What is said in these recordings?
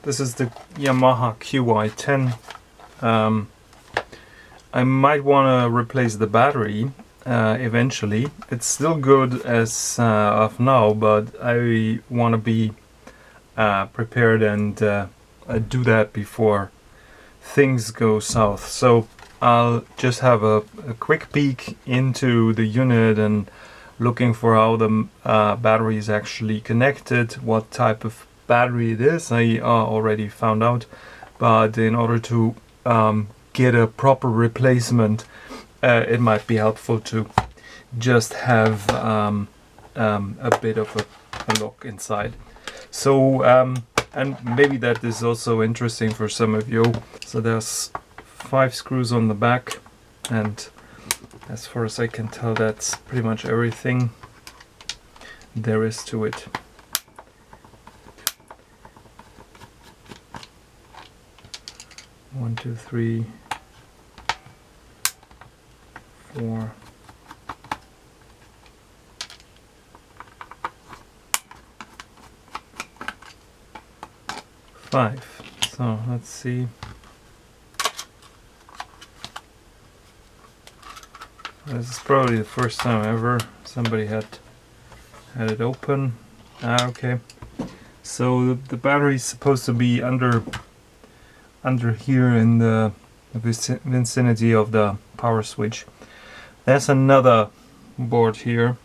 this is the Yamaha QY10. I might want to replace the battery eventually. It's still good as of now, but I want to be prepared and do that before things go south. So I'll just have a quick peek into the unit and looking for how the battery is actually connected, what type of battery it is. I already found out, but in order to get a proper replacement, it might be helpful to just have a bit of a look inside. So and maybe that is also interesting for some of you. So there's 5 screws on the back, and as far as I can tell, that's pretty much everything there is to it. One, two, three, 4. 5. So let's see. This is probably the first time ever somebody had it open. Okay. So the battery is supposed to be under here in the vicinity of the power switch. There's another board here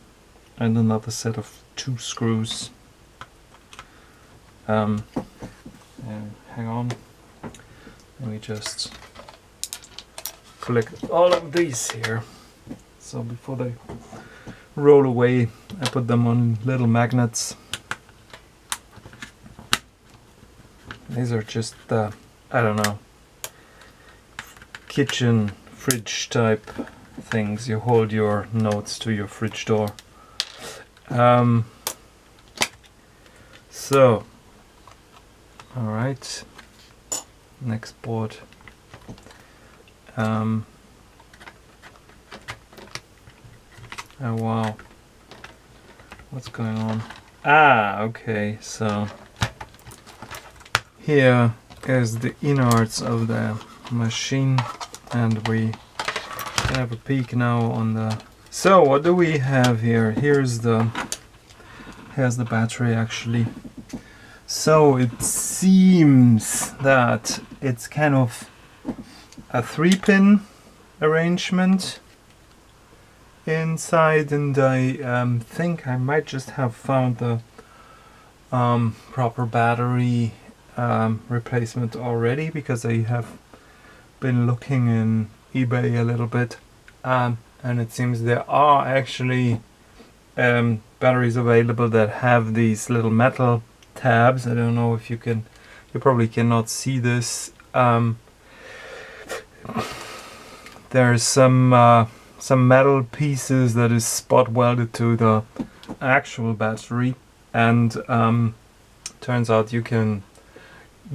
and another set of 2 screws. And hang on, let me just collect all of these here. So before they roll away, I put them on little magnets. These are just I don't know, kitchen fridge type things. You hold your notes to your fridge door. So alright, next board. Oh wow, what's going on? Okay, so here is the innards of the machine, and we can have a peek now on the... So what do we have here? Here's the battery actually. So it seems that it's kind of a 3-pin arrangement inside, and I think I might just have found the proper battery replacement already, because I have been looking in eBay a little bit, and it seems there are actually batteries available that have these little metal tabs. I don't know if you probably cannot see this. There's some metal pieces that is spot welded to the actual battery, and turns out you can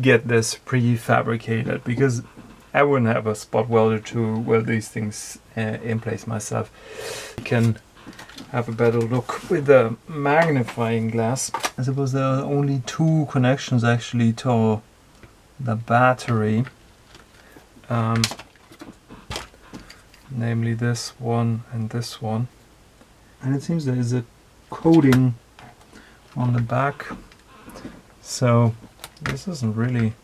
get this prefabricated, because I wouldn't have a spot welder to weld these things in place myself. You can have a better look with a magnifying glass. I suppose there are only 2 connections actually to the battery, namely this one and this one, and it seems there is a coating on the back, so this isn't really,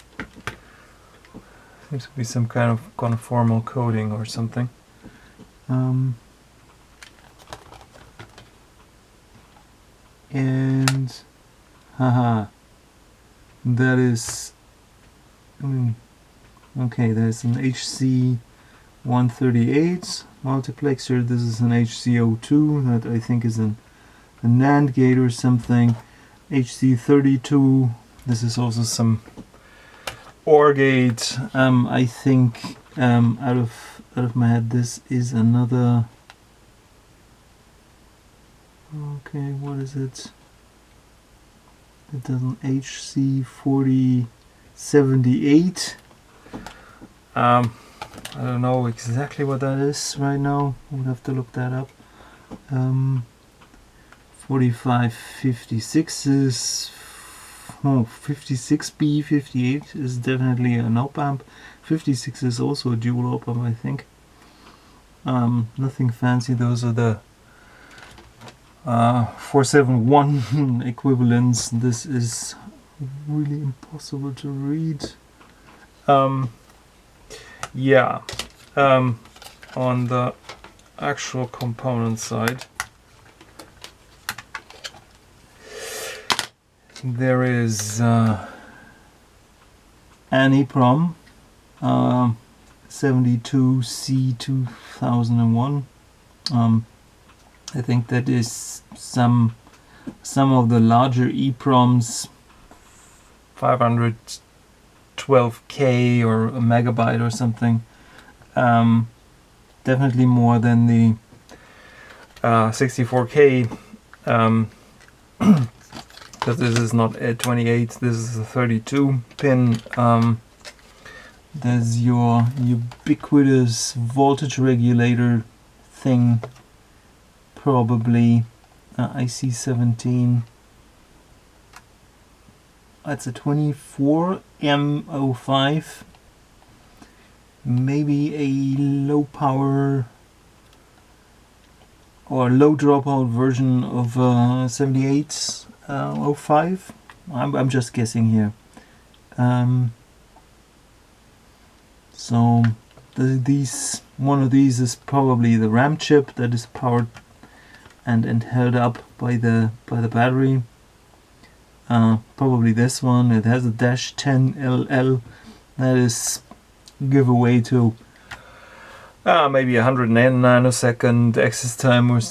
seems to be some kind of conformal coating or something. And haha, that is, okay, there's an HC138 multiplexer. This is an HC02 that I think is a NAND gate or something. HC32, this is also some OR gate. I think out of my head, this is another. Okay, what is it? It doesn't. HC4078. I don't know exactly what that is right now. We'll have to look that up. 4556s, 56B, 58 is definitely an op-amp. 56 is also a dual op-amp, I think. Nothing fancy. Those are the 471 equivalents. This is really impossible to read. Yeah, on the actual component side, there is an EPROM 72C 2001. I think that is some of the larger EPROMs, 512K or a megabyte or something. Definitely more than the 64K, because this is not a 28, this is a 32 pin. There's your ubiquitous voltage regulator thing, probably IC17. That's a 24M05. Maybe a low power or low dropout version of 7805. I'm just guessing here. So one of these is probably the RAM chip that is powered and held up by the battery. Probably this one. It has a -10LL. That is giveaway to maybe 110 nanosecond access time or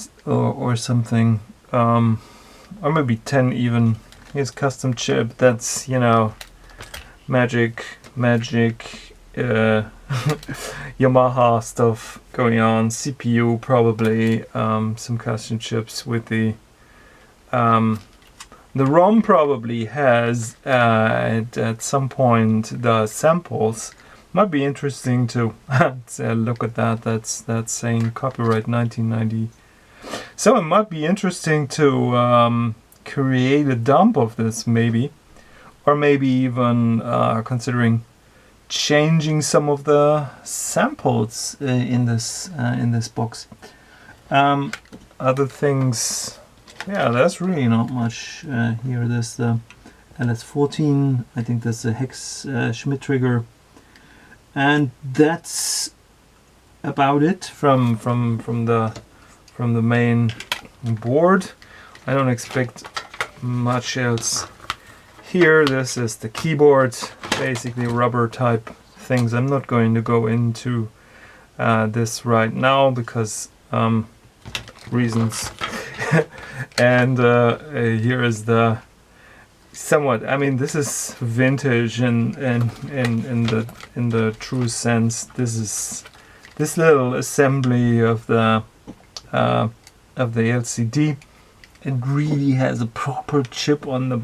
something, or maybe 10 even. Here's custom chip. That's, you know, magic Yamaha stuff going on. CPU probably, some custom chips with the ROM probably has at some point the samples. Might be interesting to look at that. That's saying copyright 1990. So it might be interesting to create a dump of this, maybe, or maybe even considering changing some of the samples in this box. Other things, yeah, there's really not much here. There's the LS14. I think that's a hex Schmitt trigger. And that's about it from the main board. I don't expect much else here. This is the keyboard, basically rubber type things. I'm not going to go into this right now because reasons. And here is the somewhat, I mean, this is vintage in the true sense. This is this little assembly of the LCD. It really has a proper chip on the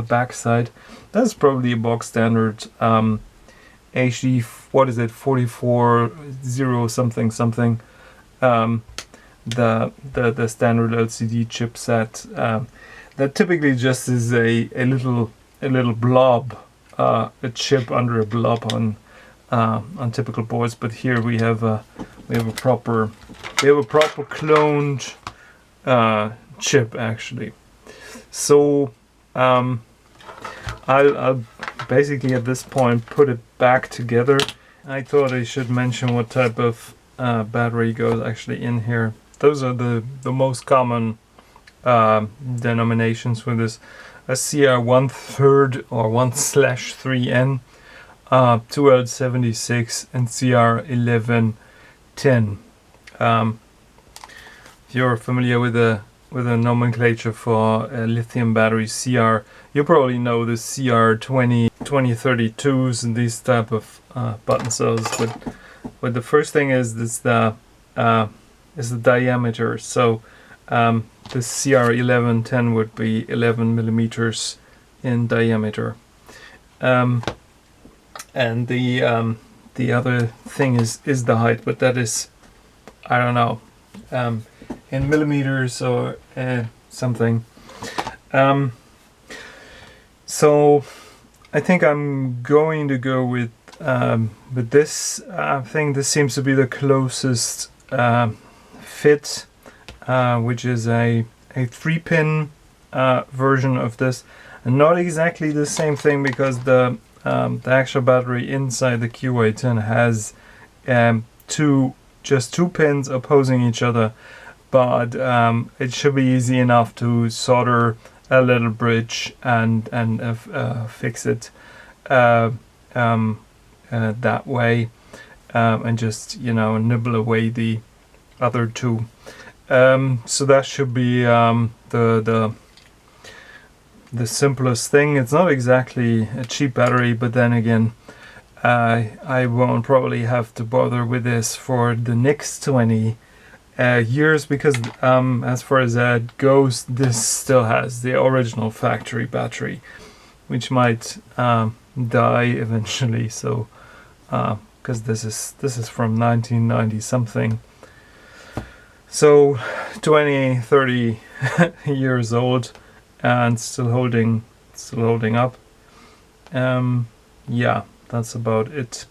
back side. That's probably a box standard HD, what is it, 440 something. The standard LCD chipset. That typically just is a little blob, a chip under a blob on typical boards. But here we have a proper cloned chip actually. So I'll basically at this point put it back together. I thought I should mention what type of battery goes actually in here. Those are the most common denominations for this: a CR 1/3 or 1/3N, 2L76, and CR 1110. If you're familiar with the nomenclature for lithium battery CR, you probably know the CR 2032s and these type of button cells. But the first thing is the diameter. So the CR 1110 would be 11 millimeters in diameter, and the other thing is the height, but that is, I don't know, in millimeters or something. So I think I'm going to go with this thing. This seems to be the closest fit, which is a 3-pin version of this, and not exactly the same thing, because the actual battery inside the QY10 has just two pins opposing each other, but it should be easy enough to solder a little bridge and fix it that way, and just, you know, nibble away the other two. So that should be the simplest thing. It's not exactly a cheap battery, but then again, I won't probably have to bother with this for the next 20 years, because as far as that goes, this still has the original factory battery, which might die eventually. So because this is from 1990 something, so 20-30 years old, and still holding up. Yeah, that's about it.